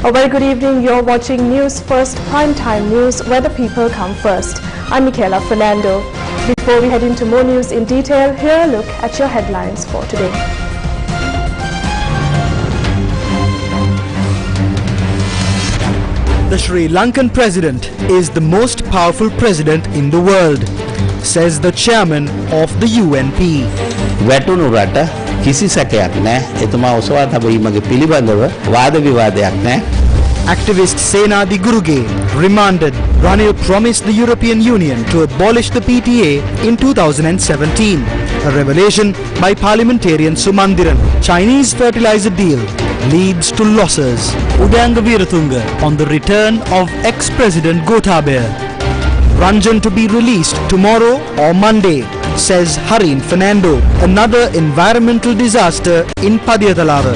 A very good evening. You're watching News First Primetime News, where the people come first. I'm Michaela Fernando. Before we head into more news in detail, here a look at your headlines for today. The Sri Lankan president is the most powerful president in the world, says the chairman of the UNP. වැටුණු රට කිසි සැකයක් නැහැ. එතුමා ඔසවා තබීමගේ පිළිබඳව වාද විවාදයක් නැහැ. Activist Senadi Guruge remanded. Ranil promised the European Union to abolish the PTA in 2017. A revelation by parliamentarian Sumandiran. Chinese fertilizer deal leads to losses. Udanga Veeratunga on the return of ex-president Gotabaya. Ranjan to be released tomorrow or Monday, says Harin Fernando. Another environmental disaster in Padiyathalava.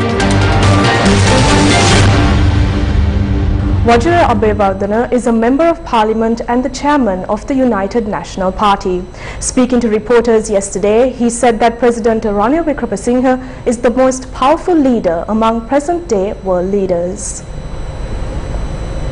Vajra Abeyvardhana is a member of parliament and the chairman of the United National Party. Speaking to reporters yesterday, he said that President Ranil Wickremesinghe is the most powerful leader among present-day world leaders.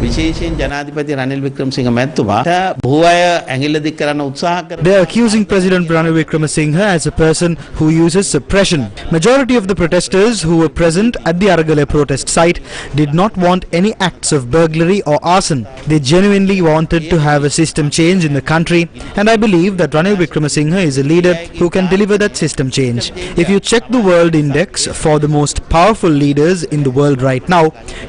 විශේෂයෙන් ජනාධිපති රනිල් වික්‍රමසිංහ මැතිතුමාට බොහෝ අය ඇඟිල්ල දික් කරන්න උත්සාහ කරනවා. They are accusing President Ranil Wickremesinghe as a person who uses suppression. Majority of the protesters who were present at the Aragale protest site did not want any acts of burglary or arson. They genuinely wanted to have a system change in the country, and I believe that Ranil Wickremesinghe is a leader who can deliver that system change. If you check the world index for the most powerful leaders in the world right now,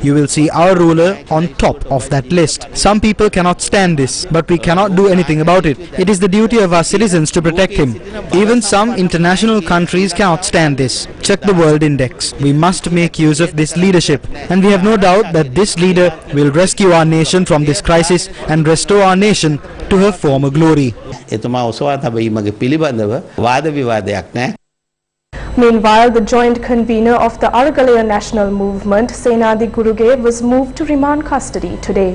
you will see our ruler on top of that list. Some people cannot stand this, but we cannot do anything about it. It is the duty of our citizens to protect him. Even some international countries cannot stand this. Check the world index. We must make use of this leadership, and we have no doubt that this leader will rescue our nation from this crisis and restore our nation to her former glory. එතුමා ඔසවා තබීමගේ පිළිබඳව වාද විවාදයක් නැහැ. Meanwhile, the joint convener of the Aragalaya National Movement, Senadi Guruge, was moved to remand custody today.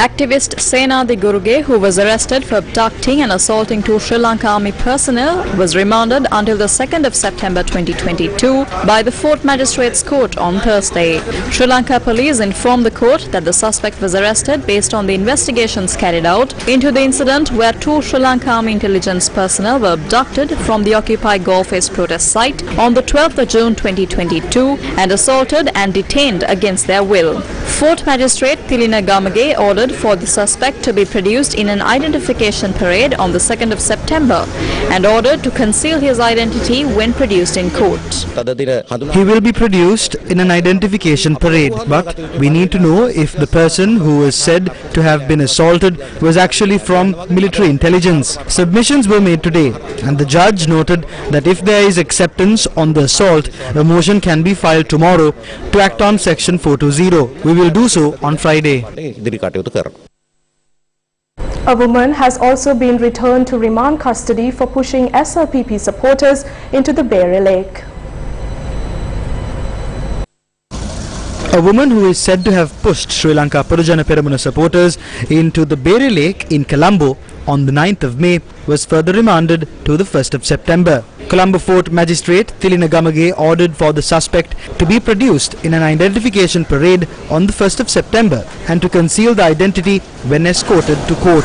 Activist Senadi Guruge, who was arrested for abducting and assaulting two Sri Lanka Army personnel, was remanded until the 2nd of September 2022 by the 4th Magistrates Court on Thursday. Sri Lanka police informed the court that the suspect was arrested based on the investigations carried out into the incident where two Sri Lanka Army intelligence personnel were abducted from the Occupy Golface protest site on the 12th of June 2022 and assaulted and detained against their will. 4th Magistrate Thilina Gamage ordered for the suspect to be produced in an identification parade on the 2nd of September and ordered to conceal his identity when produced in court. He will be produced in an identification parade, but we need to know if the person who was said to have been assaulted was actually from military intelligence. Submissions were made today, and the judge noted that if there is acceptance on the assault, a motion can be filed tomorrow to act on Section 420. We will do so on Friday. A woman has also been returned to remand custody for pushing SLPP supporters into the Bere Lake. A woman who is said to have pushed Sri Lanka Parajana Peramuna supporters into the Bere Lake in Colombo on the 9th of May was further remanded to the 1st of September. Colombo Fort Magistrate Thilina Gamage ordered for the suspect to be produced in an identification parade on the 1st of September and to conceal the identity when escorted to court.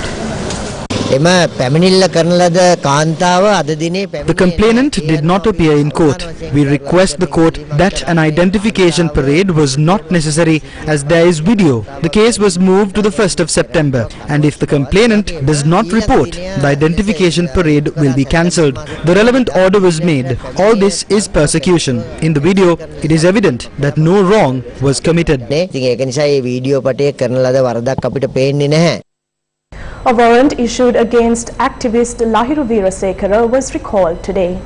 The complainant did not appear in court. We request the court that an identification parade was not necessary as there is video. The case was moved to the 1st of September, and if the complainant does not report, the identification parade will be cancelled. The relevant order was made. All this is persecution. In the video, it is evident that no wrong was committed. A warrant issued against activist Lahiru Veerasekara was recalled today.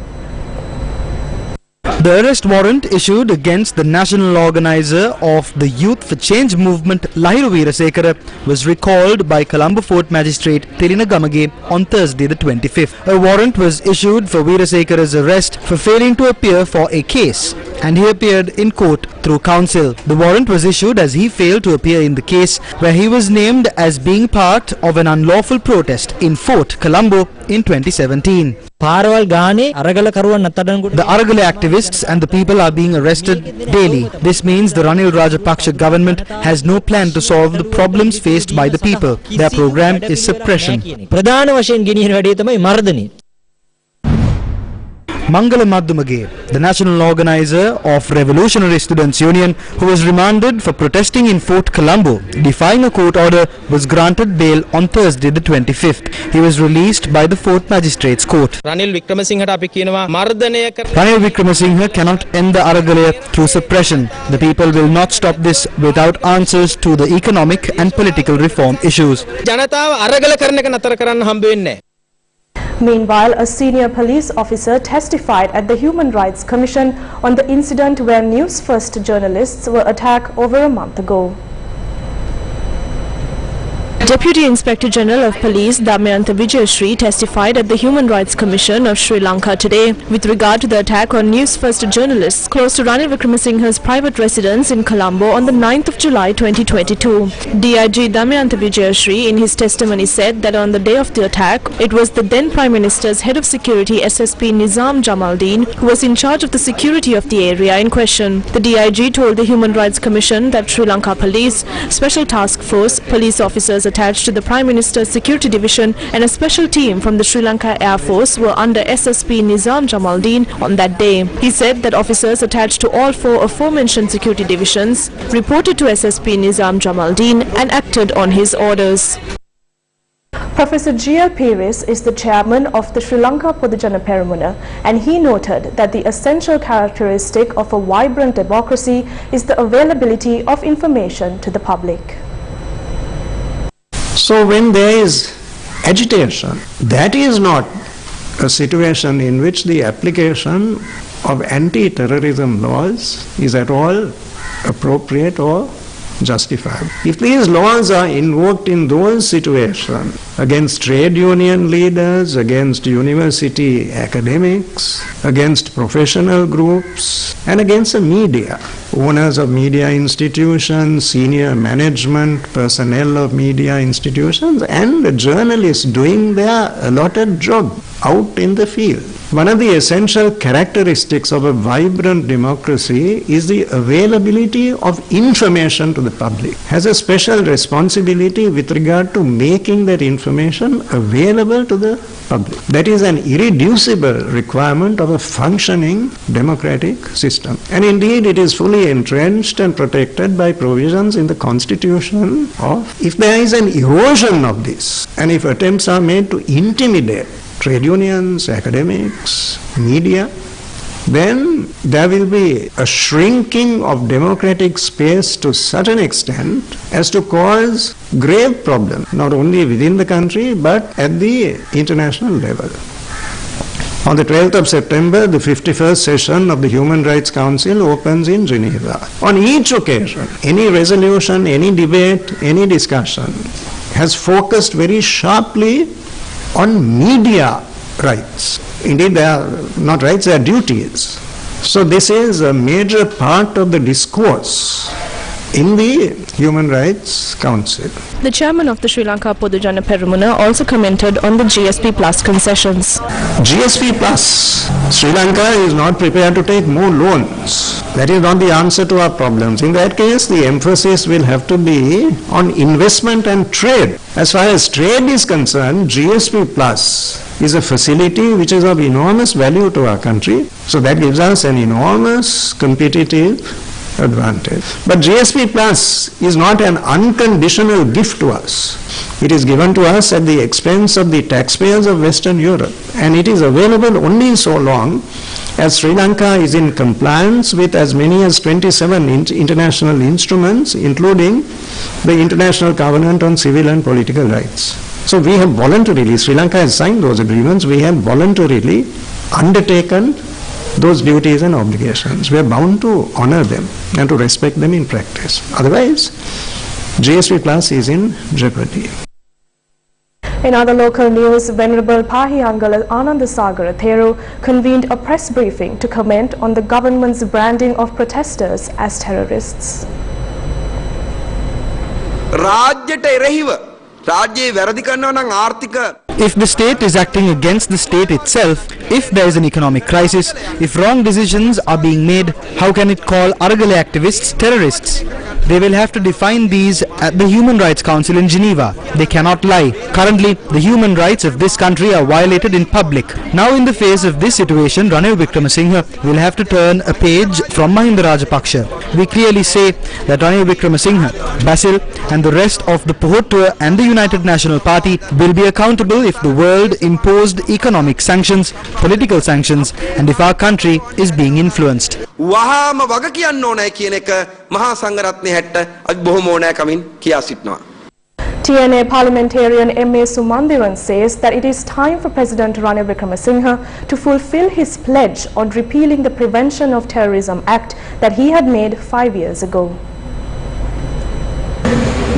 The arrest warrant issued against the national organizer of the Youth for Change movement, Lahiru Veerasekara, was recalled by Colombo Fort Magistrate Thilina Gamage on Thursday the 25th. A warrant was issued for Veerasekara's arrest for failing to appear for a case and he appeared in court through counsel. The warrant was issued as he failed to appear in the case where he was named as being part of an unlawful protest in Fort Colombo in 2017. The Aragala activists and the people are being arrested daily. This means the Ranil Rajapaksa government has no plan to solve the problems faced by the people. Their program is suppression. Mangala Madhumage, the national organizer of Revolutionary Students' Union, who was remanded for protesting in Fort Colombo, defying a court order, was granted bail on Thursday the 25th. He was released by the Fort Magistrates Court. Ranil Wickramasinghe cannot end the Aragalaya through suppression. The people will not stop this without answers to the economic and political reform issues. Meanwhile, a senior police officer testified at the Human Rights Commission on the incident where Newsfirst journalists were attacked over a month ago. Deputy Inspector General of Police Damayanti Vijayashree testified at the Human Rights Commission of Sri Lanka today with regard to the attack on Newsfirst journalists close to Ranil Wickramasinghe's private residence in Colombo on the 9th of July 2022. DIG Damayanti Vijayashree in his testimony said that on the day of the attack, it was the then Prime Minister's Head of Security SSP Nizam Jamaldeen who was in charge of the security of the area in question. The DIG told the Human Rights Commission that Sri Lanka Police, Special Task Force, police officers attached to the Prime Minister's Security Division and a special team from the Sri Lanka Air Force were under SSP Nizam Jamaldeen on that day. He said that officers attached to all four aforementioned security divisions reported to SSP Nizam Jamaldeen and acted on his orders. Professor G.L. Peris is the chairman of the Sri Lanka Podujana Peramuna, and he noted that the essential characteristic of a vibrant democracy is the availability of information to the public. So when there is agitation, that is not a situation in which the application of anti-terrorism laws is at all appropriate or justifiable. If these laws are invoked in those situations against trade union leaders, against university academics, against professional groups, and against the media, owners of media institutions, senior management, personnel of media institutions, and the journalists doing their allotted job out in the field. One of the essential characteristics of a vibrant democracy is the availability of information to the public. Has a special responsibility with regard to making that information available to the public. That is an irreducible requirement of a functioning democratic system. And indeed it is fully entrenched and protected by provisions in the Constitution of, if there is an erosion of this, and if attempts are made to intimidate trade unions, academics, media, then there will be a shrinking of democratic space to such an extent as to cause grave problems, not only within the country but at the international level. On the 12th of September, the 51st session of the Human Rights Council opens in Geneva. On each occasion, any resolution, any debate, any discussion has focused very sharply on media rights. Indeed, they are not rights, they are duties. So this is a major part of the discourse in the Human Rights Council. The chairman of the Sri Lanka Podujana Peramuna also commented on the GSP Plus concessions. GSP Plus, Sri Lanka is not prepared to take more loans. That is not the answer to our problems. In that case, the emphasis will have to be on investment and trade. As far as trade is concerned, GSP Plus is a facility which is of enormous value to our country. So that gives us an enormous competitive advantage. But GSP Plus is not an unconditional gift to us. It is given to us at the expense of the taxpayers of Western Europe, and it is available only so long as Sri Lanka is in compliance with as many as 27 international instruments, including the International Covenant on Civil and Political Rights. So we have voluntarily, Sri Lanka has signed those agreements, we have voluntarily undertaken those duties and obligations. We are bound to honor them and to respect them in practice. Otherwise, GSP Plus is in jeopardy. In other local news, Venerable Pahiyangala Anandasagara Theru convened a press briefing to comment on the government's branding of protesters as terrorists. If the state is acting against the state itself, if there is an economic crisis, if wrong decisions are being made, how can it call Aragale activists terrorists? They will have to define these at the Human Rights Council in Geneva. They cannot lie. Currently, the human rights of this country are violated in public. Now in the face of this situation, Ranil Wickremesinghe will have to turn a page from Mahinda Rajapaksha. We clearly say that Ranil Wickremesinghe, Basil and the rest of the Pohottuwa and the United National Party will be accountable if the world imposed economic sanctions, political sanctions, and if our country is being influenced. TNA parliamentarian M.A. Sumandiran says that it is time for President Ranil Wickremesinghe to fulfill his pledge on repealing the Prevention of Terrorism Act that he had made 5 years ago.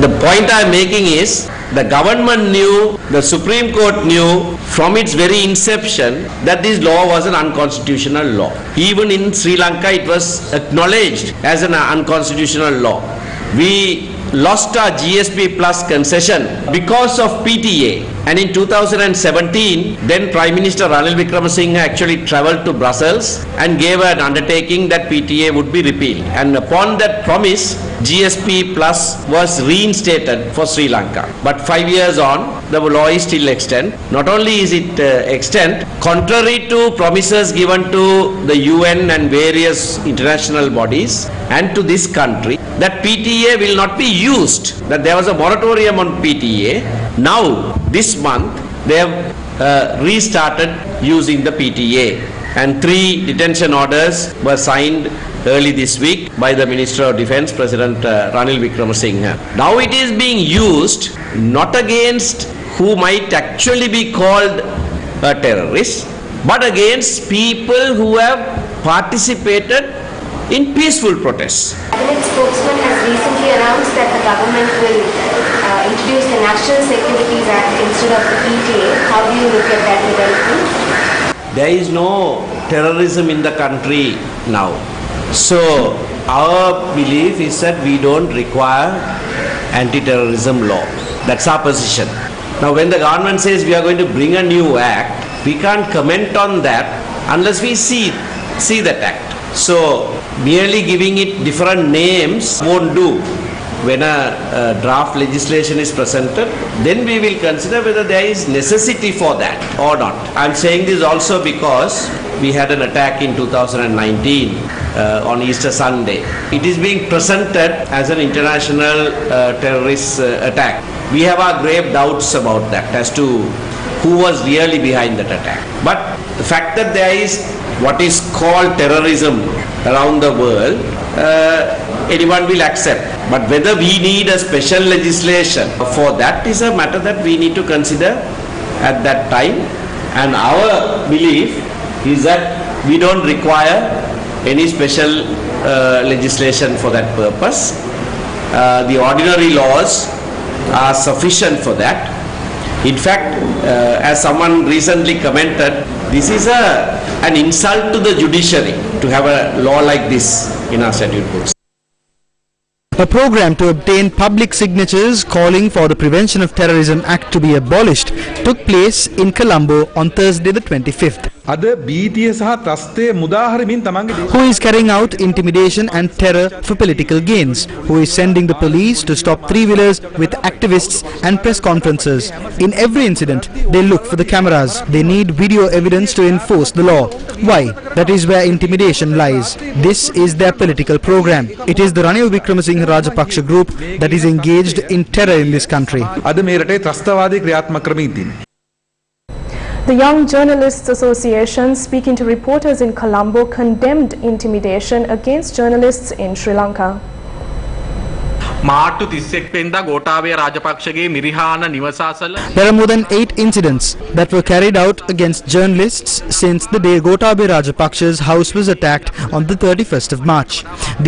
The point I am making is the government knew, the Supreme Court knew from its very inception that this law was an unconstitutional law. Even in Sri Lanka it was acknowledged as an unconstitutional law. We lost our GSP plus concession because of PTA, and in 2017 then Prime Minister Ranil Wickremesinghe actually travelled to Brussels and gave an undertaking that PTA would be repealed, and upon that promise GSP plus was reinstated for Sri Lanka. But 5 years on, the law is still extant. Not only is it extant, contrary to promises given to the UN and various international bodies and to this country, that PTA will not be used, that there was a moratorium on PTA. Now this month they have restarted using the PTA, and 3 detention orders were signed early this week by the Minister of Defence, President Ranil Wickremesinghe. Now it is being used not against who might actually be called a terrorist, but against people who have participated in peaceful protests. The cabinet spokesman has recently announced that the government will introduce the National Securities Act instead of the PTA. How do you look at that development? There is no terrorism in the country now. So our belief is that we don't require anti-terrorism law. That's our position. Now when the government says we are going to bring a new act, we can't comment on that unless we see that act. So merely giving it different names won't do. When a draft legislation is presented, then we will consider whether there is necessity for that or not. I am saying this also because we had an attack in 2019 on Easter Sunday. It is being presented as an international terrorist attack. We have our grave doubts about that as to who was really behind that attack. But the fact that there is what is called terrorism around the world, anyone will accept. But whether we need a special legislation for that is a matter that we need to consider at that time. And our belief is that we don't require any special legislation for that purpose. The ordinary laws are sufficient for that. In fact, as someone recently commented, this is an insult to the judiciary to have a law like this in our statute books. A program to obtain public signatures calling for the Prevention of Terrorism Act to be abolished took place in Colombo on Thursday the 25th. Who is carrying out intimidation and terror for political gains? Who is sending the police to stop three-wheelers with activists and press conferences? In every incident, they look for the cameras. They need video evidence to enforce the law. Why? That is where intimidation lies. This is their political program. It is the Ranil Wickremesinghe Rajapaksha group that is engaged in terror in this country. The Young Journalists Association, speaking to reporters in Colombo, condemned intimidation against journalists in Sri Lanka. මාර්තු 31 වෙනිදා Gotabaya රාජපක්ෂගේ Mirihana නිවසාසල There are more than 8 incidents that were carried out against journalists since the day Gotabaya Rajapaksa's house was attacked on the 31st of March.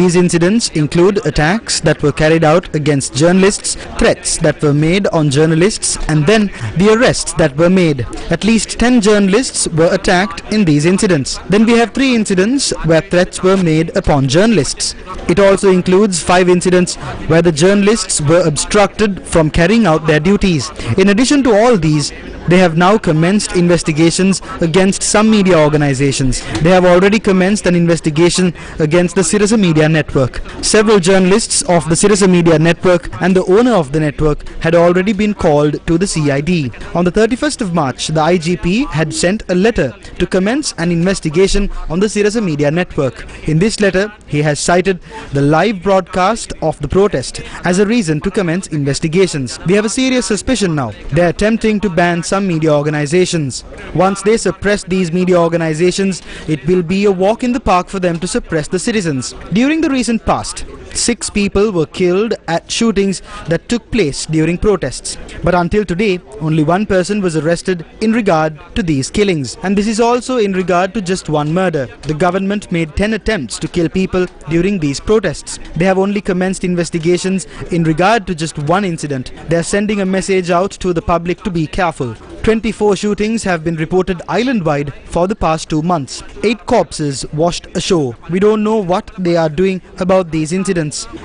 These incidents include attacks that were carried out against journalists, threats that were made on journalists, and then the arrests that were made. At least 10 journalists were attacked in these incidents. Then we have 3 incidents where threats were made upon journalists. It also includes 5 incidents where the journalists were obstructed from carrying out their duties. In addition to all these, they have now commenced investigations against some media organizations. They have already commenced an investigation against the Sirasa Media Network. Several journalists of the Sirasa Media Network and the owner of the network had already been called to the CID. On the 31st of March, the IGP had sent a letter to commence an investigation on the Sirasa Media Network. In this letter, he has cited the live broadcast of the protest as a reason to commence investigations. We have a serious suspicion now. They are attempting to ban some media organizations. Once they suppress these media organizations, it will be a walk in the park for them to suppress the citizens. During the recent past, 6 people were killed at shootings that took place during protests. But until today, only 1 person was arrested in regard to these killings. And this is also in regard to just one murder. The government made 10 attempts to kill people during these protests. They have only commenced investigations in regard to just one incident. They are sending a message out to the public to be careful. 24 shootings have been reported island-wide for the past 2 months. 8 corpses washed ashore. We don't know what they are doing about these incidents.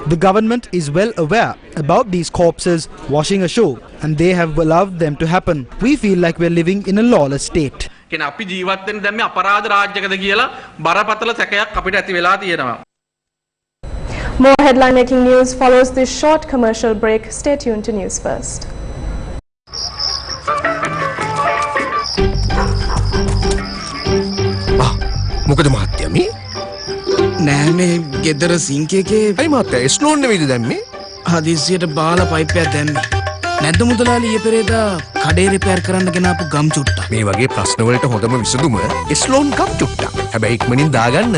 The government is well aware about these corpses washing ashore, and they have allowed them to happen. We feel like we're living in a lawless state. කියන අපි ජීවත් වෙන්නේ දැන් මේ අපරාධ රාජ්‍යකද කියලා බරපතල සැකයක් අපිට ඇති වෙලා තියෙනවා. More headline making news follows this short commercial break. Stay tuned to News First. මොකද මහත්තයා මේ නෑ මේ ගෙදර සිංක් එකේ අයි මහත්තයා ස්ලෝන් නෙවෙයිද දැම්මේ හදිස්සියට බාලා පයිප්පයක් දැම්මේ නැද්ද මුදලාලි ඊයේ පෙරේදා කඩේ රිපෙයාර් කරන්න ගෙනාපු ගම් චුට්ටා මේ වගේ ප්‍රශ්න වලට හොඳම විසඳුම ස්ලෝන් ගම් චුට්ටා හැබැයි ඉක්මනින් දාගන්න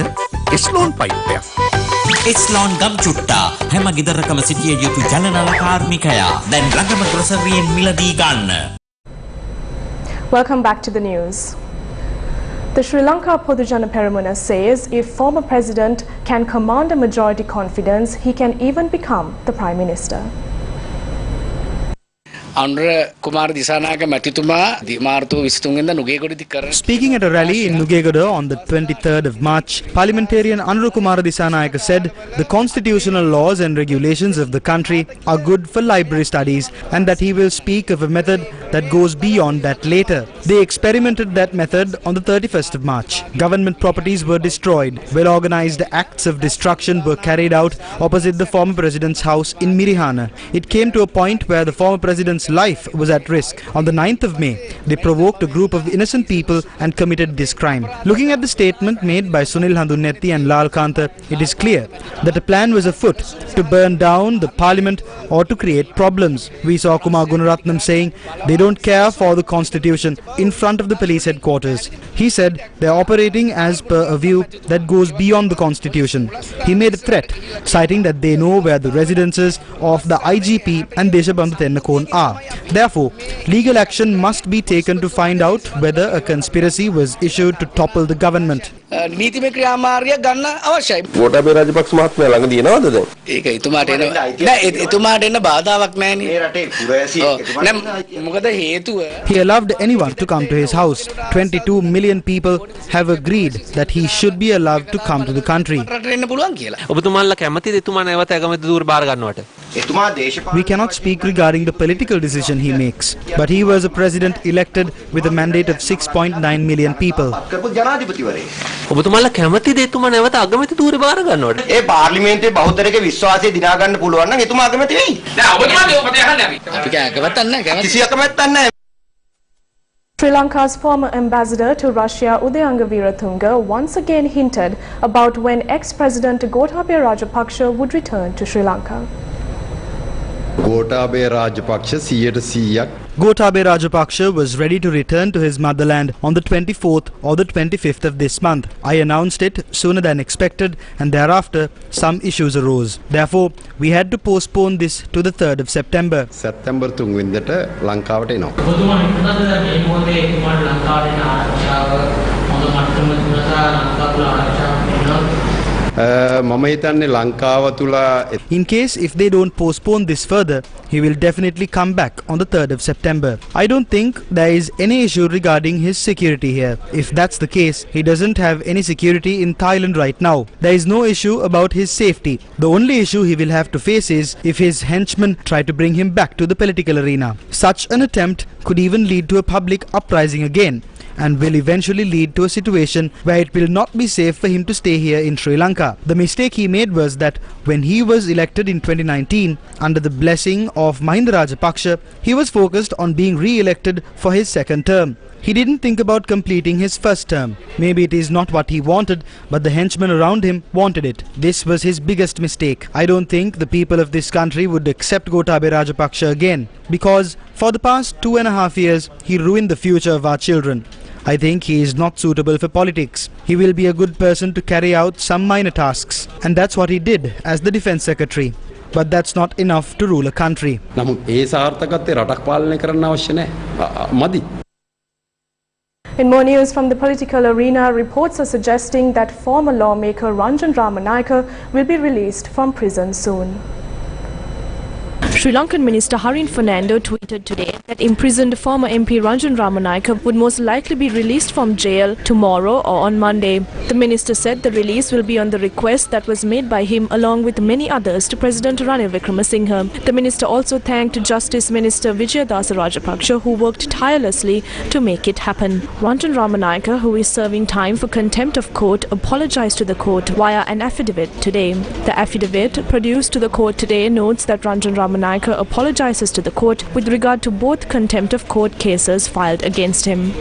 ස්ලෝන් පයිප්පයක් ස්ලෝන් ගම් චුට්ටා හැම ගෙදරකම සිටිය යුතු ජනනල කාර්මිකයා දැන් ළඟම ග්‍රොසරියෙන් මිලදී ගන්න. Welcome back to the news. The Sri Lanka Podujana Peramuna says if former president can command a majority confidence, he can even become the Prime Minister. Speaking at a rally in Nugegoda on the 23rd of March, Parliamentarian Anura Kumara Disanayaka said the constitutional laws and regulations of the country are good for library studies and that he will speak of a method that goes beyond that later. They experimented that method on the 31st of March. Government properties were destroyed. Well-organized acts of destruction were carried out opposite the former president's house in Mirihana. It came to a point where the former president's life was at risk. On the 9th of May, they provoked a group of innocent people and committed this crime. Looking at the statement made by Sunil Handunetti and Lal Kanta, it is clear that a plan was afoot to burn down the parliament or to create problems. We saw Kumar Gunaratnam saying they don't care for the constitution in front of the police headquarters. He said they are operating as per a view that goes beyond the constitution. He made a threat, citing that they know where the residences of the IGP and Deshabandhu Tennakon are. Therefore, legal action must be taken to find out whether a conspiracy was issued to topple the government. නීතිමය ක්‍රියාමාර්ගය ගන්න අවශ්‍යයි. ගෝඨාභය රාජපක්ෂ මහත්මයා ළඟදී එනවද දැන්? ඒක එතුමාට එන නෑ එතුමාට එන්න බාධාවක් නෑනේ. මේ රටේ පුරවැසියෙක් එතුමාට මොකද හේතුව? He allowed anyone to come to his house. 22 million people have agreed that he should be allowed to come to the country. රටට එන්න පුළුවන් කියලා. ඔබතුමාලා කැමතිද එතුමා නැවත අගමැති ධූර බාර ගන්නවට? We cannot speak regarding the political decision he makes, but he was a president elected with a mandate of 6.9 million people. ඔබතුමාලා කැමතිද එතුමා නැවත අගමැති ධූර බාර ගන්නවට? ඒ පාර්ලිමේන්තුවේ බහුතරයේ විශ්වාසය දිනා ගන්න පුළුවන් නම් එතුමා අගමැති වෙයි. නෑ ඔබතුමාගේ ඔබට යහන්නේ අපි. අපි කැමැත්තක් නෑ. කිසි අකමැත්තක් නෑ. Sri Lanka's former ambassador to Russia Udayanga Weeratunga once again hinted about when ex-president Gotabaya Rajapaksa would return to Sri Lanka. Gotabaya Rajapaksa 100% Gotabaya Rajapaksa was ready to return to his motherland on the 24th or the 25th of this month. I announced it sooner than expected, and thereafter some issues arose. Therefore, we had to postpone this to the 3rd of September. September 3 වෙනිදාට ලංකාවට එනවා. ඔබතුමා හිතනද මේ මොහොතේ එතුමාට ලංකාවට එන ආරක්ෂාව හොඳ මට්ටමක තිබුණා ලංකාව තුළ ආරක්ෂාව වෙනවා? In case if they don't postpone this further, he will definitely come back on the 3rd of September. I don't think there is any issue regarding his security here. If that's the case, he doesn't have any security in Thailand right now. There is no issue about his safety. The only issue he will have to face is if his henchmen try to bring him back to the political arena. Such an attempt could even lead to a public uprising again, and will eventually lead to a situation where it will not be safe for him to stay here in Sri Lanka. The mistake he made was that when he was elected in 2019 under the blessing of Mahinda Rajapaksa, he was focused on being re-elected for his second term. He didn't think about completing his first term. Maybe it is not what he wanted, but the henchmen around him wanted it. This was his biggest mistake. I don't think the people of this country would accept Gotabaya Rajapaksa again, because for the past 2.5 years, he ruined the future of our children. I think he is not suitable for politics. He will be a good person to carry out some minor tasks, and that's what he did as the Defence Secretary. But that's not enough to rule a country. In more news from the political arena, reports are suggesting that former lawmaker Ranjan Ramanayake will be released from prison soon. Sri Lankan Minister Harin Fernando tweeted today that imprisoned former MP Ranjan Ramanayake would most likely be released from jail tomorrow or on Monday. The minister said the release will be on the request that was made by him along with many others to President Ranil Wickremesinghe. The minister also thanked Justice Minister Vijayadasa Rajapaksa, who worked tirelessly to make it happen. Ranjan Ramanayake, who is serving time for contempt of court, apologized to the court via an affidavit today. The affidavit produced to the court today notes that Ranjan Ramanayake apologizes to the court with regard to both contempt of court cases filed against him.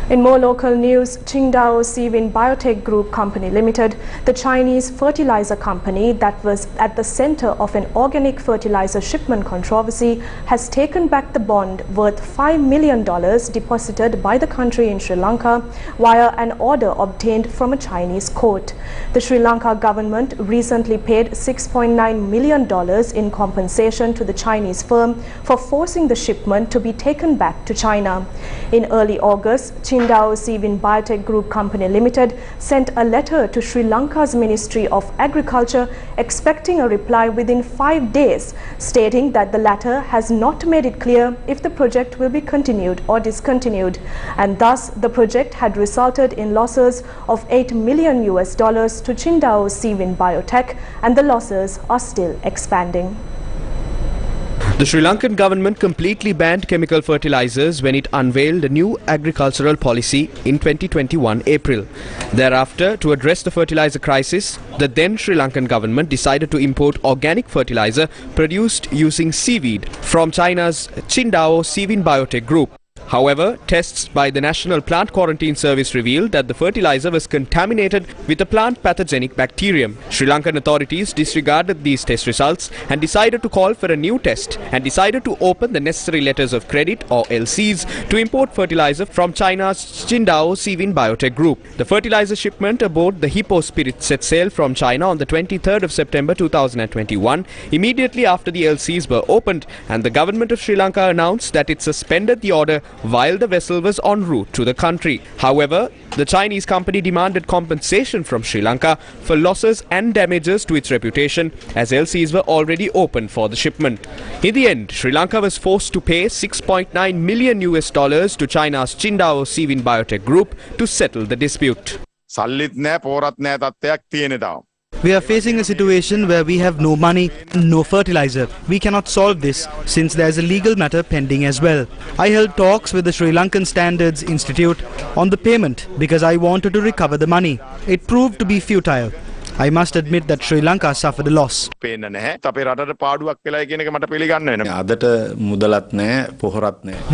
In more local news, Qingdao Sivin Biotech Group Company Limited, the Chinese fertilizer company that was at the center of an organic fertilizer shipment controversy, has taken back the bond worth $5 million deposited by the country in Sri Lanka via an order obtained from a Chinese court. The Sri Lanka government recently paid $6.9 million in compensation to the Chinese firm for forcing the shipment to be taken back to China. In early August, Qingdao Sivin Biotech Group Company Limited sent a letter to Sri Lanka's Ministry of Agriculture expecting a reply within 5 days, stating that the latter has not made it clear if the project will be continued or discontinued, and thus the project had resulted in losses of $8 million to Qingdao Sivin Biotech, and the losses are still expanding. The Sri Lankan government completely banned chemical fertilizers when it unveiled a new agricultural policy in 2021 April. Thereafter, to address the fertilizer crisis, the then Sri Lankan government decided to import organic fertilizer produced using seaweed from China's Qingdao Sivin Biotech Group. However, tests by the National Plant Quarantine Service revealed that the fertilizer was contaminated with a plant pathogenic bacterium. Sri Lankan authorities disregarded these test results and decided to call for a new test and decided to open the necessary letters of credit or LCs to import fertilizer from China's Qingdao Sivin Biotech Group. The fertilizer shipment aboard the Hippo Spirit set sail from China on the 23rd of September 2021, immediately after the LCs were opened, and the government of Sri Lanka announced that it suspended the order while the vessel was en route to the country. However, the Chinese company demanded compensation from Sri Lanka for losses and damages to its reputation, as LCs were already open for the shipment. In the end, Sri Lanka was forced to pay $6.9 million to China's Qingdao Sivin Biotech Group to settle the dispute. We are facing a situation where we have no money and no fertilizer. We cannot solve this since there is a legal matter pending as well. I held talks with the Sri Lankan Standards Institute on the payment because I wanted to recover the money. It proved to be futile. I must admit that Sri Lanka suffered a loss. We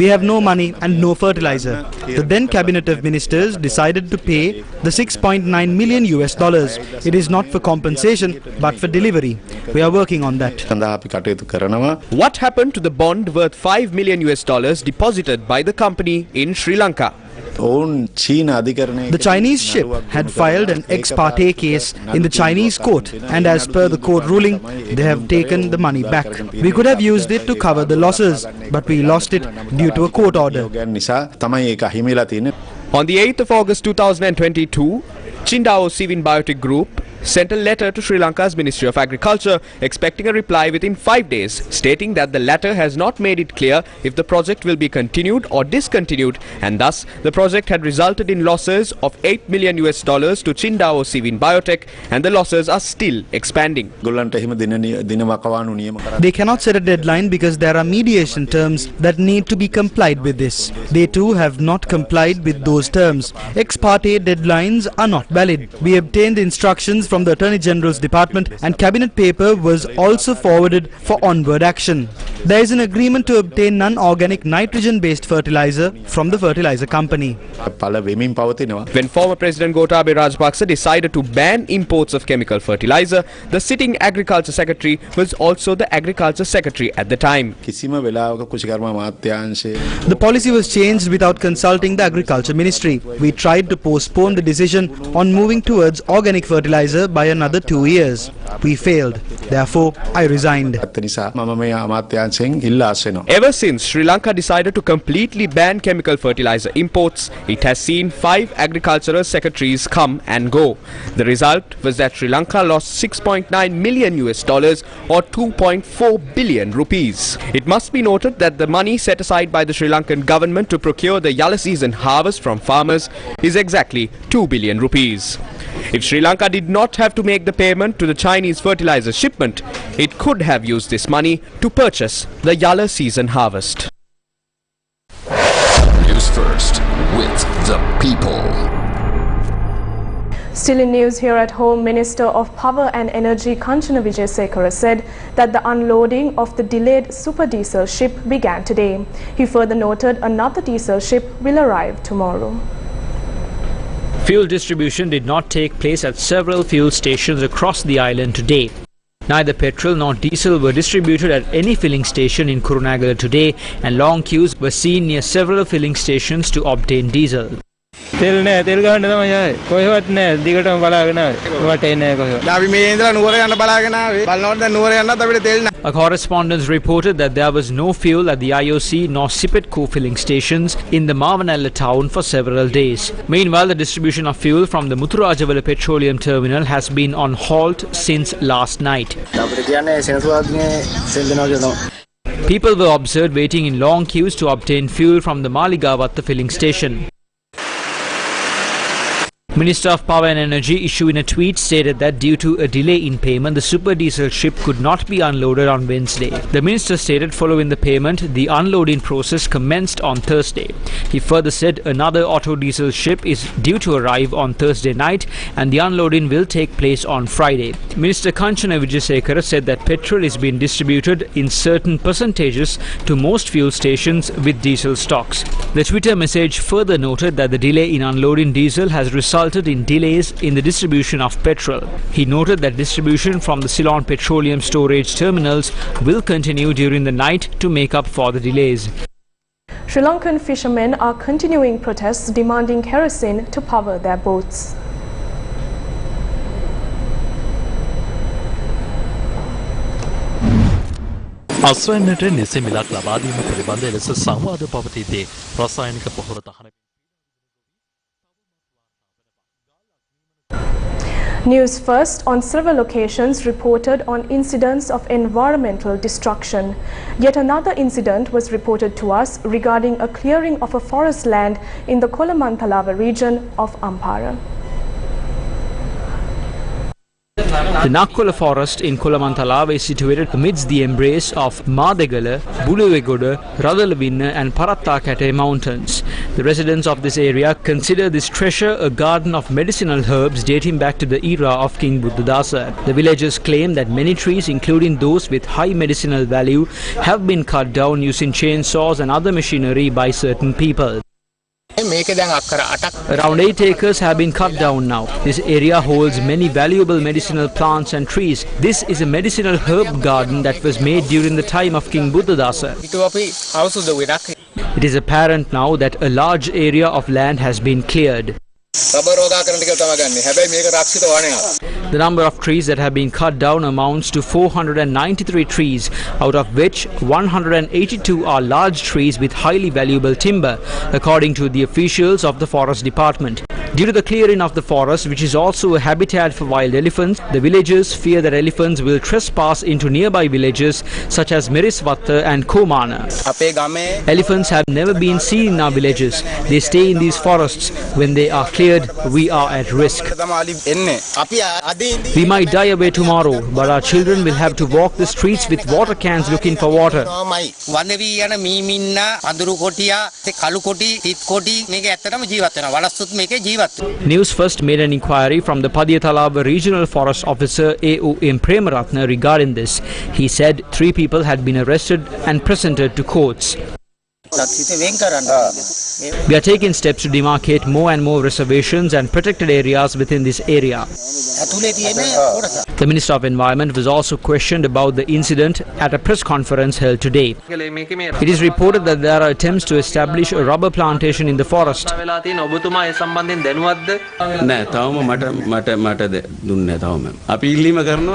have no money and no fertilizer. The then cabinet of ministers decided to pay the $6.9 million. It is not for compensation but for delivery. We are working on that. What happened to the bond worth $5 million deposited by the company in Sri Lanka? The Chinese ship had filed an ex parte case in the Chinese court, and as per the court ruling, they have taken the money back. We could have used it to cover the losses, but we lost it due to a court order. On the 8th of August 2022, Qingdao Sivin Biotech Group sent a letter to Sri Lanka's Ministry of Agriculture expecting a reply within 5 days, stating that the latter has not made it clear if the project will be continued or discontinued, and thus the project had resulted in losses of $8 million to Qingdao Sivin Biotech, and the losses are still expanding. They cannot set a deadline because there are mediation terms that need to be complied with this. They too have not complied with those terms. Ex parte deadlines are not valid. We obtained instructions from the Attorney General's Department, and cabinet paper was also forwarded for onward action. There is an agreement to obtain non-organic nitrogen-based fertilizer from the fertilizer company. When former President Gotabaya Rajapaksa decided to ban imports of chemical fertilizer, the sitting Agriculture Secretary was also the Agriculture Secretary at the time. The policy was changed without consulting the Agriculture Ministry. We tried to postpone the decision on moving towards organic fertilizer by another 2 years. We failed. Therefore, I resigned. Ever since Sri Lanka decided to completely ban chemical fertilizer imports, it has seen 5 agricultural secretaries come and go. The result was that Sri Lanka lost $6.9 million or 2.4 billion rupees. It must be noted that the money set aside by the Sri Lankan government to procure the Yala season harvest from farmers is exactly 2 billion rupees. If Sri Lanka did not have to make the payment to the Chinese fertilizer shipment, it could have used this money to purchase the Yala season harvest. News First with the people. Still in news here at home, Minister of Power and Energy Kanchana Wijesekara said that the unloading of the delayed super diesel ship began today. He further noted another diesel ship will arrive tomorrow. Fuel distribution did not take place at several fuel stations across the island today. Neither petrol nor diesel were distributed at any filling station in Kurunegala today, and long queues were seen near several filling stations to obtain diesel. A correspondent reported that there was no fuel at the IOC nor Sipetco filling stations in the Mavanella town for several days. Meanwhile, the distribution of fuel from the Muthurajavala petroleum terminal has been on halt since last night. People were observed waiting in long queues to obtain fuel from the Maligavatta filling station. Minister of Power and Energy Ishu in a tweet stated that due to a delay in payment, the super diesel ship could not be unloaded on Wednesday. The minister stated following the payment, the unloading process commenced on Thursday. He further said another auto diesel ship is due to arrive on Thursday night and the unloading will take place on Friday. Minister Kanchana Wijesekara said that petrol is being distributed in certain percentages to most fuel stations with diesel stocks. The Twitter message further noted that the delay in unloading diesel has resulted in delays in the distribution of petrol. He noted that distribution from the Ceylon petroleum storage terminals will continue during the night to make up for the delays. Sri Lankan fishermen are continuing protests demanding kerosene to power their boats. අස්වැන්නට නිසි මිලක් ලබා දීම පිළිබඳ එලෙස සංවාද පවතිද්දී රසායනික පොහොර තහනම්. News First on several occasions reported on incidents of environmental destruction. Yet another incident was reported to us regarding a clearing of a forest land in the Kolamantalava region of Ampara. The Nakkola forest in Kolamantalawa is situated amidst the embrace of Madegala, Buluwegoda, Radalavinna and Parattakate mountains. The residents of this area consider this treasure a garden of medicinal herbs dating back to the era of King Buddhadasa. The villagers claim that many trees, including those with high medicinal value, have been cut down using chainsaws and other machinery by certain people. Around 8 acres have been cut down now. This area holds many valuable medicinal plants and trees. This is a medicinal herb garden that was made during the time of King Buddhadasa. It is apparent now that a large area of land has been cleared. The number of trees that have been cut down amounts to 493 trees, out of which 182 are large trees with highly valuable timber, according to the officials of the Forest Department. Due to the clearing of the forest, which is also a habitat for wild elephants, the villagers fear that elephants will trespass into nearby villages such as Miriswatta and Komana. Elephants have never been seen in our villages. They stay in these forests. When they are cleared, we are at risk. We might die away tomorrow, but our children will have to walk the streets with water cans looking for water. Newsfirst made an inquiry from the Padiyathalava Regional Forest Officer A.O.M. Premaratna regarding this. He said 3 people had been arrested and presented to courts. We are taking steps to demarcate more and more reservations and protected areas within this area. The Minister of Environment was also questioned about the incident at a press conference held today. It is reported that there are attempts to establish a rubber plantation in the forest.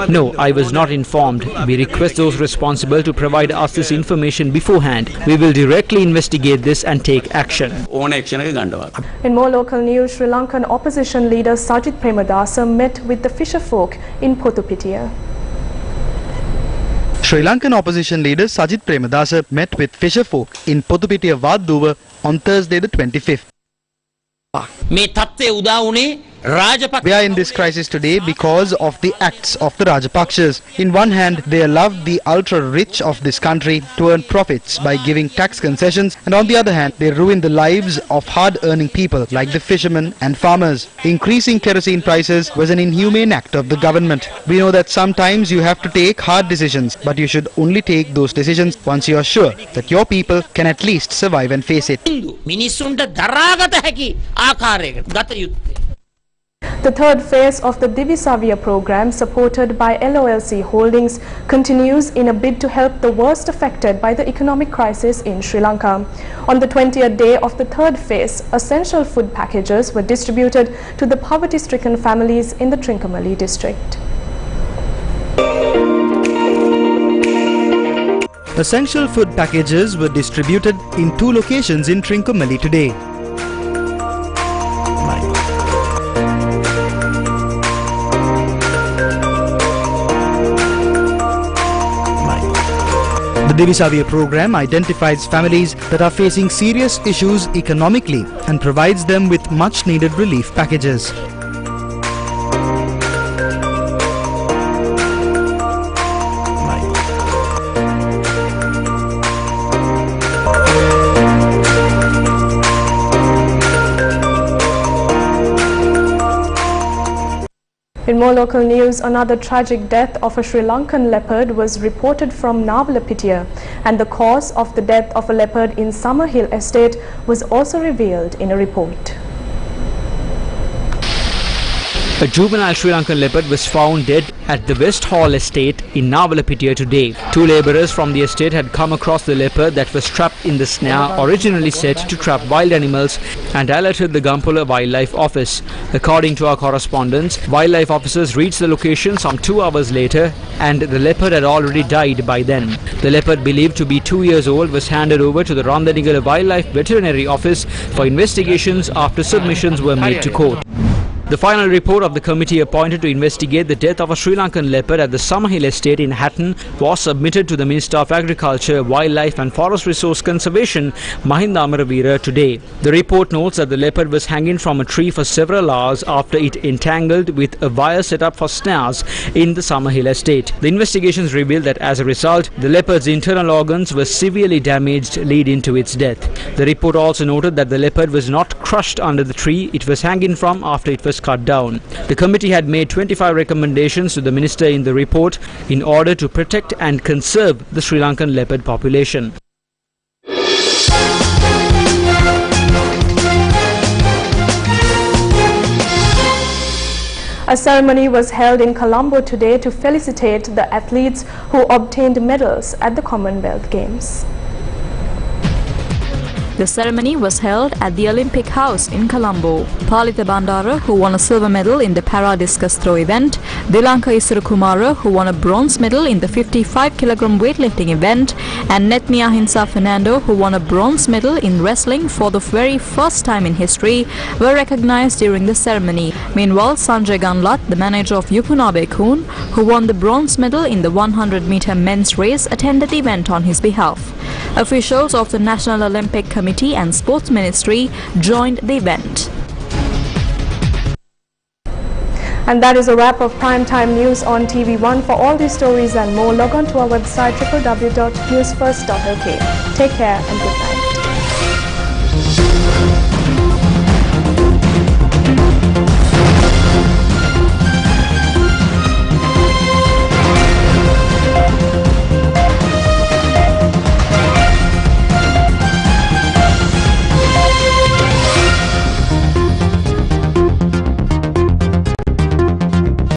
No, I was not informed. We request those responsible to provide us this information beforehand. We will directly investigate this and take action. In more local news, Sri Lankan opposition leader Sajith Premadasa met with the fisher folk in Potupitiya. Sri Lankan opposition leader Sajith Premadasa met with fisher folk in Potupitiya Vadduwa on Thursday the 25th. We are in this crisis today because of the acts of the Rajapakshas. In one hand, they allowed the ultra-rich of this country to earn profits by giving tax concessions, and on the other hand, they ruin the lives of hard-earning people like the fishermen and farmers. Increasing kerosene prices was an inhumane act of the government. We know that sometimes you have to take hard decisions, but you should only take those decisions once you are sure that your people can at least survive and face it. The third phase of the Divisavia program, supported by LOLC Holdings, continues in a bid to help the worst affected by the economic crisis in Sri Lanka. On the 20th day of the third phase, essential food packages were distributed to the poverty-stricken families in the Trincomalee district. Essential food packages were distributed in 2 locations in Trincomalee today. The Divisavia program identifies families that are facing serious issues economically and provides them with much needed relief packages. In more local news, another tragic death of a Sri Lankan leopard was reported from Navalapitiya, and the cause of the death of a leopard in Summerhill Estate was also revealed in a report. A juvenile Sri Lankan leopard was found dead at the West Hall estate in Navalapitiya today. 2 labourers from the estate had come across the leopard that was trapped in the snare originally set to trap wild animals and alerted the Gampola Wildlife Office. According to our correspondents, wildlife officers reached the location some 2 hours later and the leopard had already died by then. The leopard, believed to be 2 years old, was handed over to the Randanigala Wildlife Veterinary Office for investigations after submissions were made to court. The final report of the committee appointed to investigate the death of a Sri Lankan leopard at the Summerhill estate in Hatton was submitted to the Minister of Agriculture, Wildlife and Forest Resource Conservation, Mahinda Amaraveera, today. The report notes that the leopard was hanging from a tree for several hours after it entangled with a wire set up for snares in the Summerhill estate. The investigations revealed that as a result, the leopard's internal organs were severely damaged, leading to its death. The report also noted that the leopard was not crushed under the tree it was hanging from after it was cut down. The committee had made 25 recommendations to the minister in the report in order to protect and conserve the Sri Lankan leopard population. A ceremony was held in Colombo today to felicitate the athletes who obtained medals at the Commonwealth Games. The ceremony was held at the Olympic House in Colombo. Palitha Bandara, who won a silver medal in the para discus throw event, Lanka Kumara, who won a bronze medal in the 55 kg weightlifting event, and Netmi Ahinsa Fernando, who won a bronze medal in wrestling for the very first time in history, were recognized during the ceremony. Meanwhile, Sanjay Ganlat, the manager of Yupunabe Kun, who won the bronze medal in the 100-meter men's race, attended the event on his behalf. Officials of the National Olympic Committee and Sports Ministry joined the event. And that is a wrap of Primetime News on TV1. For all these stories and more, log on to our website www.newsfirst.lk. Take care and good night.